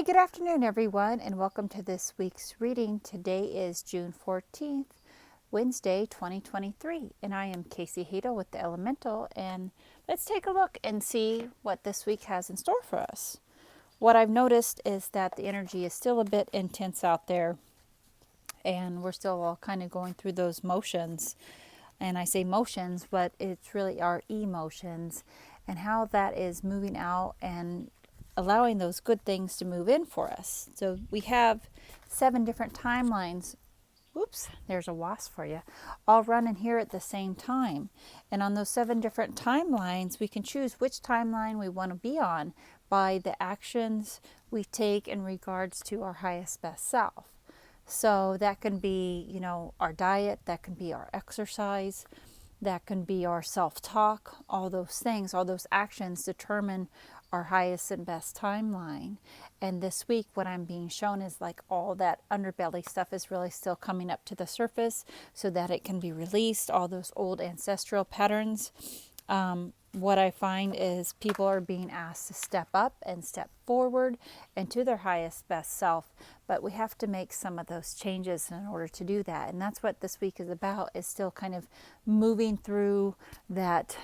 Hi, good afternoon, everyone, and welcome to this week's reading. Today is June 14th, Wednesday, 2023, and I am Casey Hadel with the Elemental, and let's take a look and see what this week has in store for us. What I've noticed is that the energy is still a bit intense out there, and we're still all kind of going through those motions. And I say motions, but it's really our emotions and how that is moving out and allowing those good things to move in for us. So we have 7 different timelines. Whoops, there's a wasp for you. All running here at the same time. And on those 7 different timelines, we can choose which timeline we want to be on by the actions we take in regards to our highest best self. So that can be, our diet, that can be our exercise, that can be our self-talk, all those things, all those actions determine our highest and best timeline. And this week, what I'm being shown is like all that underbelly stuff is really still coming up to the surface so that it can be released, all those old ancestral patterns. What I find is people are being asked to step up and step forward and to their highest best self, but we have to make some of those changes in order to do that. And that's what this week is about, is still kind of moving through that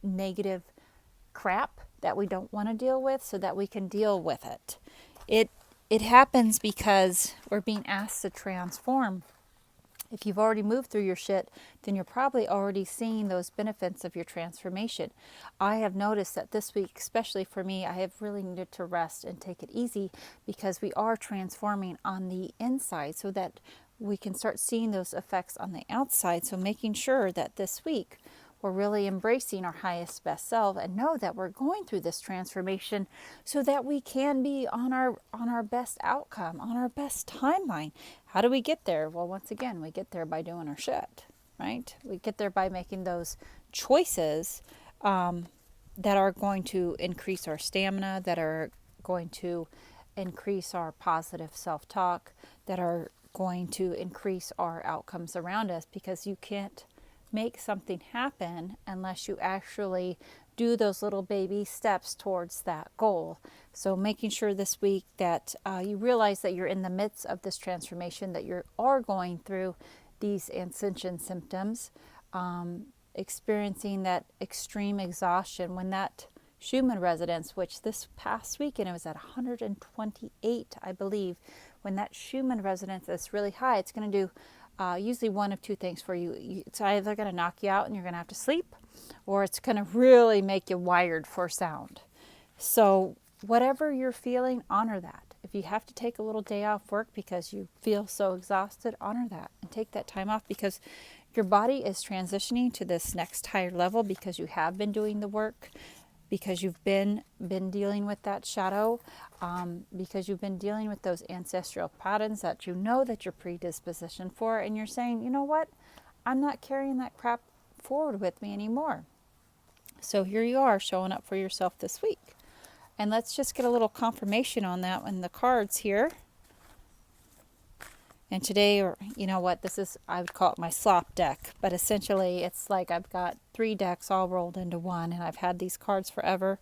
negative crap that we don't want to deal with so that we can deal with it. It happens because we're being asked to transform. If you've already moved through your shit, then you're probably already seeing those benefits of your transformation. I have noticed that this week, especially for me, I have really needed to rest and take it easy because we are transforming on the inside so that we can start seeing those effects on the outside. So making sure that this week we're really embracing our highest best self and know that we're going through this transformation so that we can be on our best outcome, on our best timeline. How do we get there? Well, once again, we get there by doing our shit, right? We get there by making those choices that are going to increase our stamina, that are going to increase our positive self-talk, that are going to increase our outcomes around us, because you can't make something happen unless you actually do those little baby steps towards that goal. So making sure this week that you realize that you're in the midst of this transformation, that you are going through these ascension symptoms, experiencing that extreme exhaustion. When that Schumann resonance, which this past weekend it was at 128, I believe, when that Schumann resonance is really high, it's going to do usually one of 2 things for you. It's either going to knock you out and you're going to have to sleep, or it's going to really make you wired for sound. So whatever you're feeling, honor that. If you have to take a little day off work because you feel so exhausted, honor that and take that time off, because your body is transitioning to this next higher level because you have been doing the work, because you've been dealing with that shadow, because you've been dealing with those ancestral patterns that you know that you're predispositioned for, and you're saying, you know what, I'm not carrying that crap forward with me anymore. So here you are showing up for yourself this week. And let's just get a little confirmation on that in the cards here. And today, or you know what, this is, I would call it my slop deck, but essentially it's like I've got 3 decks all rolled into one, and I've had these cards forever,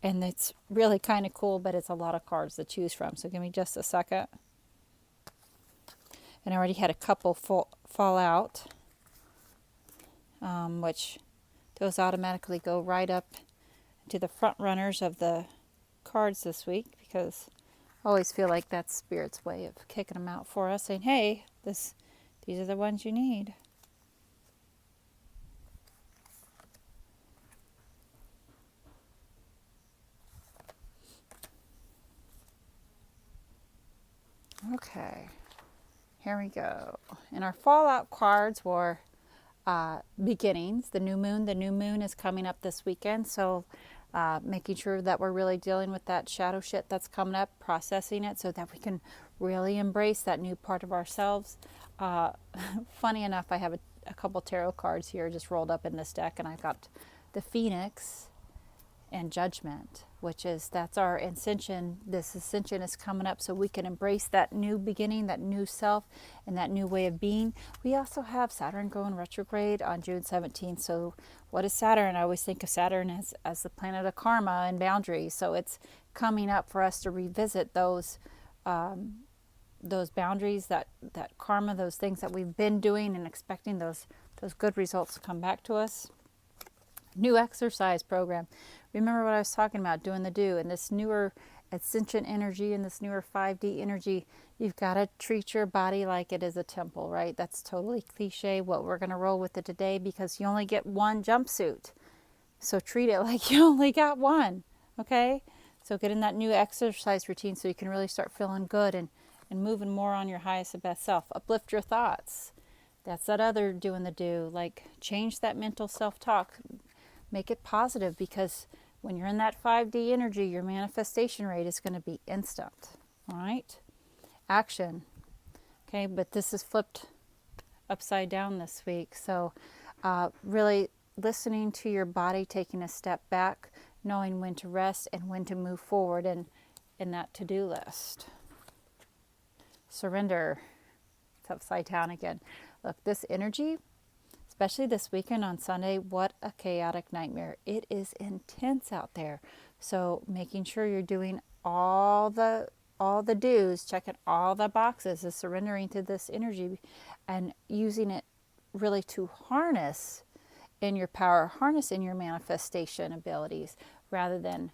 and it's really kind of cool, but it's a lot of cards to choose from. So give me just a second. And I already had a couple fall out, which those automatically go right up to the front runners of the cards this week, because I always feel like that's Spirit's way of kicking them out for us, saying, hey, these are the ones you need. Okay, here we go. And our fallout cards were beginnings, the new moon. The new moon is coming up this weekend, so making sure that we're really dealing with that shadow shit that's coming up, processing it so that we can really embrace that new part of ourselves. Funny enough, I have a couple tarot cards here just rolled up in this deck, and I've got the Phoenix and Judgment, that's our ascension. This ascension is coming up so we can embrace that new beginning, that new self, and that new way of being. We also have Saturn going retrograde on June 17th. So what is Saturn? I always think of Saturn as the planet of karma and boundaries. So it's coming up for us to revisit those boundaries, that karma, those things that we've been doing and expecting those good results to come back to us. New exercise program. Remember what I was talking about, doing the do, and this newer ascension energy and this newer 5D energy. You've got to treat your body like it is a temple, right? That's totally cliche what we're going to roll with it today, because you only get one jumpsuit. So treat it like you only got one, okay? So get in that new exercise routine so you can really start feeling good and moving more on your highest and best self. Uplift your thoughts. That's that other doing the do. Like, change that mental self-talk. Make it positive, because when you're in that 5D energy, your manifestation rate is going to be instant. All right? Action. Okay, but this is flipped upside down this week. So really listening to your body, taking a step back, knowing when to rest and when to move forward in that to-do list. Surrender. It's upside down again. Look, this energy, especially this weekend on Sunday, what a chaotic nightmare. It is intense out there. So making sure you're doing all the do's, checking all the boxes, is surrendering to this energy and using it really to harness in your power, harness in your manifestation abilities, rather than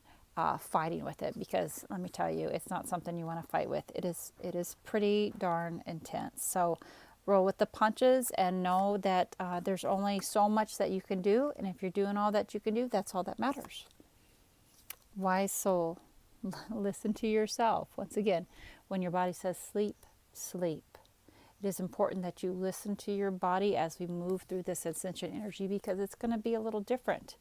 fighting with it. Because let me tell you, it's not something you want to fight with. It is pretty darn intense. So roll with the punches and know that there's only so much that you can do. And if you're doing all that you can do, that's all that matters. Wise soul, listen to yourself. Once again, when your body says sleep, sleep. It is important that you listen to your body as we move through this ascension energy, because it's going to be a little different.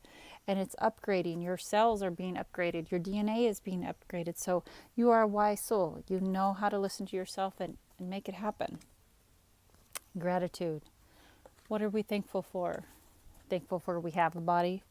And it's upgrading. Your cells are being upgraded. Your DNA is being upgraded. So you are a wise soul. You know how to listen to yourself and make it happen. Gratitude. What are we thankful for? Thankful for we have a body.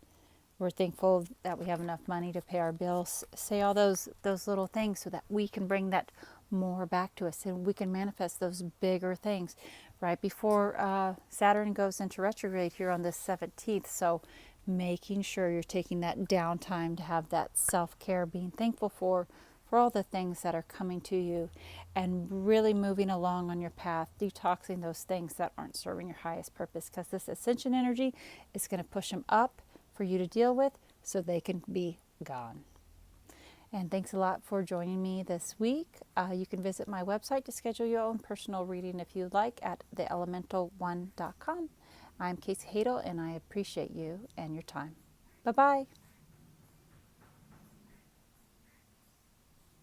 We're thankful that we have enough money to pay our bills. Say all those little things so that we can bring that more back to us, and we can manifest those bigger things right before Saturn goes into retrograde here on the 17th. So making sure you're taking that downtime to have that self-care, being thankful for all the things that are coming to you, and really moving along on your path, detoxing those things that aren't serving your highest purpose, because this ascension energy is going to push them up for you to deal with so they can be gone. And thanks a lot for joining me this week. You can visit my website to schedule your own personal reading if you'd like at theelemental1.com. I'm Casey Hadel, and I appreciate you and your time. Bye-bye.